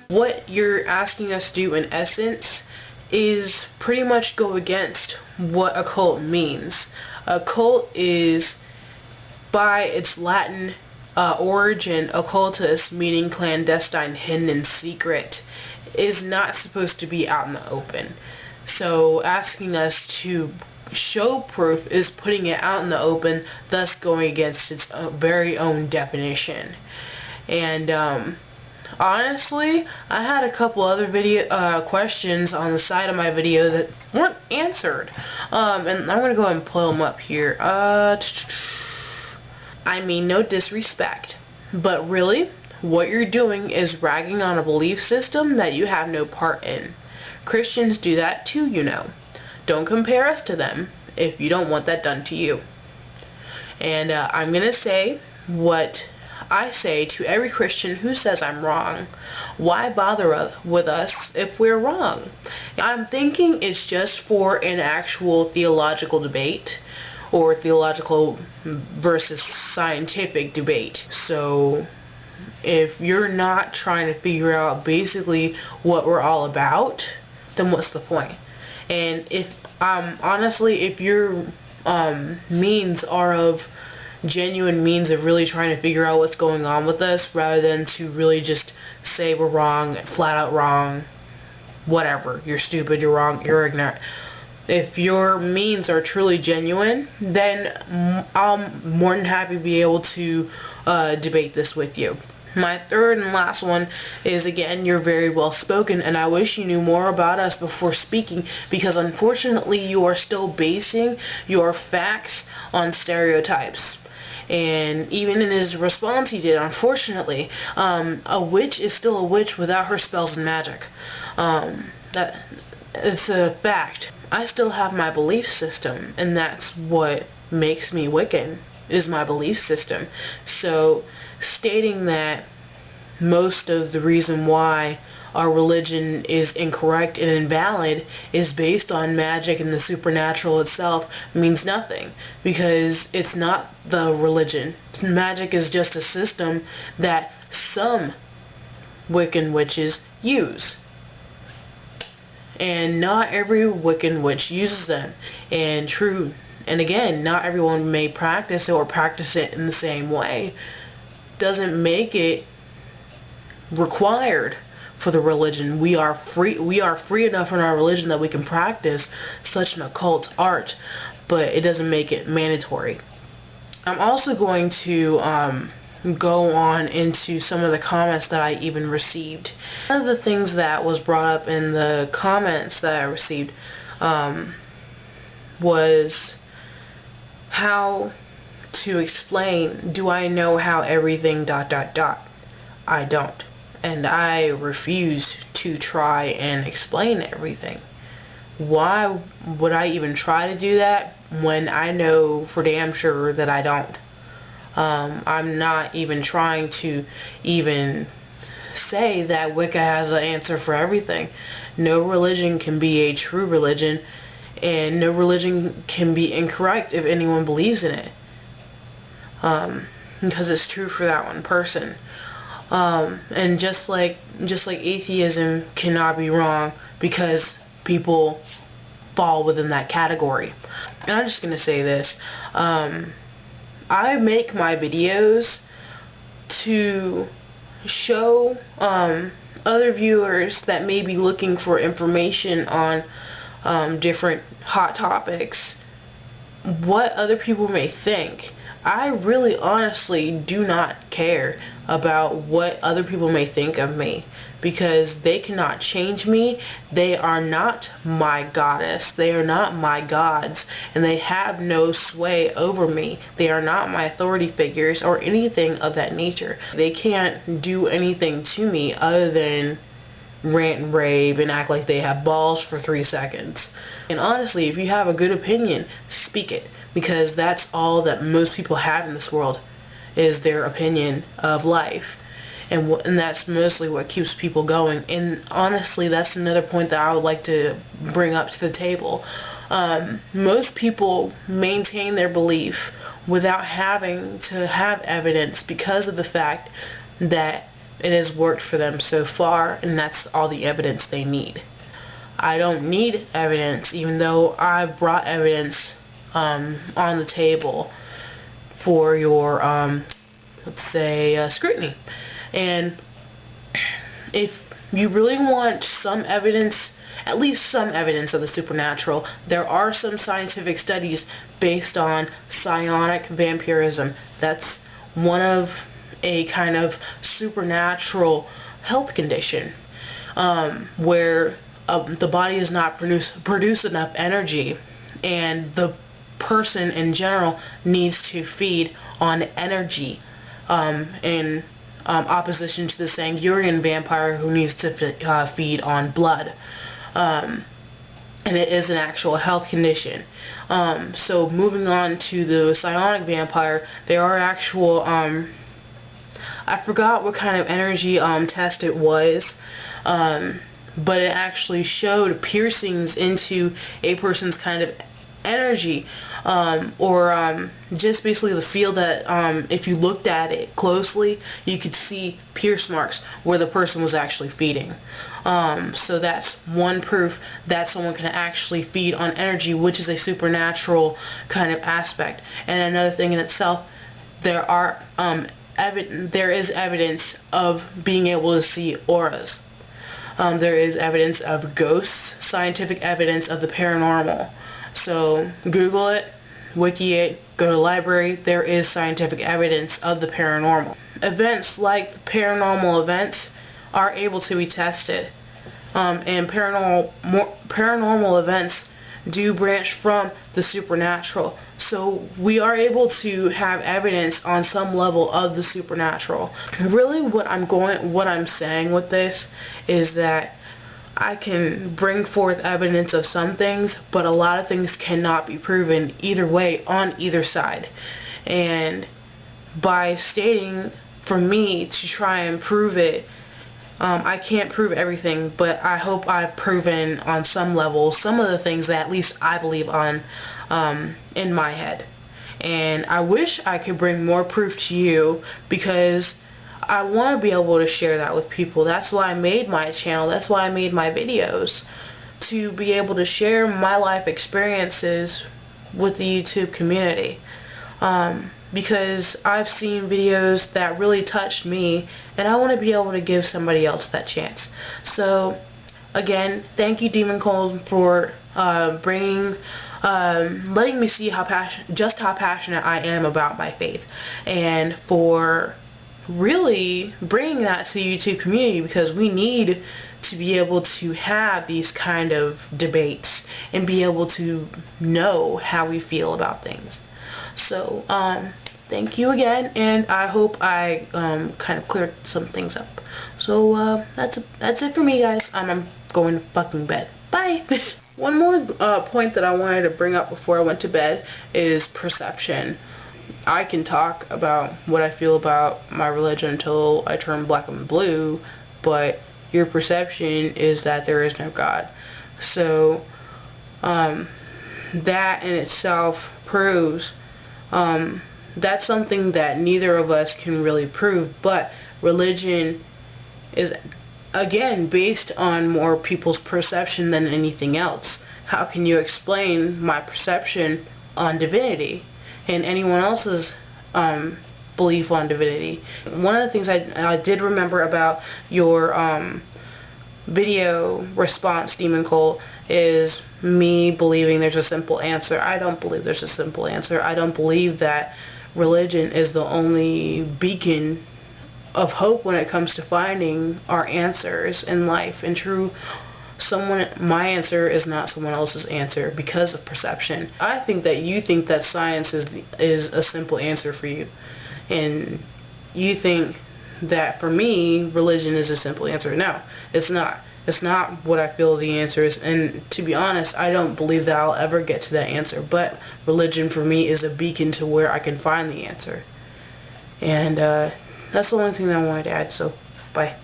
What you're asking us to do in essence is pretty much go against what a cult means. A cult is, by its Latin origin, occultus, meaning clandestine, hidden, and secret, is not supposed to be out in the open. So asking us to show proof is putting it out in the open, thus going against its very own definition. And honestly, I had a couple other video questions on the side of my video that weren't answered, and I'm gonna go ahead and pull them up here. I mean, no disrespect, but really, what you're doing is ragging on a belief system that you have no part in. Christians do that too, you know. Don't compare us to them if you don't want that done to you. And I'm gonna say what I say to every Christian who says I'm wrong. Why bother with us if we're wrong? I'm thinking it's just for an actual theological debate, or theological versus scientific debate. So if you're not trying to figure out basically what we're all about, then what's the point? And if honestly, if your means are of genuine means of really trying to figure out what's going on with us, rather than to really just say we're wrong, flat out wrong, whatever, you're stupid, you're wrong, you're ignorant. If your means are truly genuine, then I'm more than happy to be able to debate this with you. My third and last one is, again, you're very well spoken, and I wish you knew more about us before speaking, because unfortunately you are still basing your facts on stereotypes. And even in his response he did, unfortunately, a witch is still a witch without her spells and magic. That it's a fact. I still have my belief system, and that's what makes me Wiccan, is my belief system. So stating that most of the reason why our religion is incorrect and invalid is based on magic and the supernatural itself means nothing, because it's not the religion. Magic is just a system that some Wiccan witches use. And not every Wiccan witch uses them. And again, not everyone may practice it or practice it in the same way. Doesn't make it required for the religion. We are free enough in our religion that we can practice such an occult art, but it doesn't make it mandatory. I'm also going to go on into some of the comments that I even received. One of the things that was brought up in the comments that I received was how to explain, do I know how everything ... I don't. And I refuse to try and explain everything. Why would I even try to do that when I know for damn sure that I don't? I'm not even trying to even say that Wicca has an answer for everything. No religion can be a true religion, and no religion can be incorrect if anyone believes in it. Because it's true for that one person. And just like atheism cannot be wrong because people fall within that category. And I'm just gonna say this. I make my videos to show other viewers that may be looking for information on different hot topics what other people may think. I really honestly do not care about what other people may think of me, because they cannot change me. They are not my goddess. They are not my gods, and they have no sway over me. They are not my authority figures or anything of that nature. They can't do anything to me other than rant and rave and act like they have balls for 3 seconds. And honestly, if you have a good opinion, speak it, because that's all that most people have in this world, is their opinion of life. And that's mostly what keeps people going. And honestly, that's another point that I would like to bring up to the table. Most people maintain their belief without having to have evidence, because of the fact that it has worked for them so far, and that's all the evidence they need. I don't need evidence, even though I've brought evidence on the table for your, let's say, scrutiny. And if you really want some evidence, at least some evidence of the supernatural, there are some scientific studies based on psionic vampirism. That's one of a kind of supernatural health condition where the body does not produce enough energy, and the person in general needs to feed on energy in opposition to the Sangurian vampire who needs to feed on blood. And it is an actual health condition. So moving on to the psionic vampire, there are actual, I forgot what kind of energy test it was, but it actually showed piercings into a person's kind of energy, or just basically the feel that if you looked at it closely, you could see pierce marks where the person was actually feeding. So that's one proof that someone can actually feed on energy, which is a supernatural kind of aspect. And another thing in itself, there is evidence of being able to see auras. There is evidence of ghosts, scientific evidence of the paranormal. So Google it, wiki it, go to the library. There is scientific evidence of the paranormal. Events like paranormal events are able to be tested. And paranormal events do branch from the supernatural. So we are able to have evidence on some level of the supernatural. Really what I'm saying with this is that I can bring forth evidence of some things, but a lot of things cannot be proven either way on either side. And by stating for me to try and prove it, I can't prove everything, but I hope I've proven on some level some of the things that at least I believe on in my head. And I wish I could bring more proof to you, because I want to be able to share that with people. That's why I made my channel. That's why I made my videos, to be able to share my life experiences with the YouTube community. Because I've seen videos that really touched me, and I want to be able to give somebody else that chance. So again, thank you, Demon Cold, for letting me see how passionate I am about my faith, and for really bringing that to the YouTube community, because we need to be able to have these kind of debates and be able to know how we feel about things. So thank you again, and I hope I kind of cleared some things up. So that's it for me, guys. I'm going to fucking bed. Bye. One more point that I wanted to bring up before I went to bed is perception. I can talk about what I feel about my religion until I turn black and blue, but your perception is that there is no God. So that in itself proves that's something that neither of us can really prove, but religion is, again, based on more people's perception than anything else. How can you explain my perception on divinity and anyone else's belief on divinity? One of the things I did remember about your video response, Demon Cole, is me believing there's a simple answer. I don't believe there's a simple answer. I don't believe that religion is the only beacon of hope when it comes to finding our answers in life. And true, my answer is not someone else's answer because of perception. I think that you think that science is a simple answer for you, and you think that for me religion is a simple answer. No, it's not. It's not what I feel the answer is, and to be honest, I don't believe that I'll ever get to that answer, but religion for me is a beacon to where I can find the answer. And that's the only thing that I wanted to add, so bye.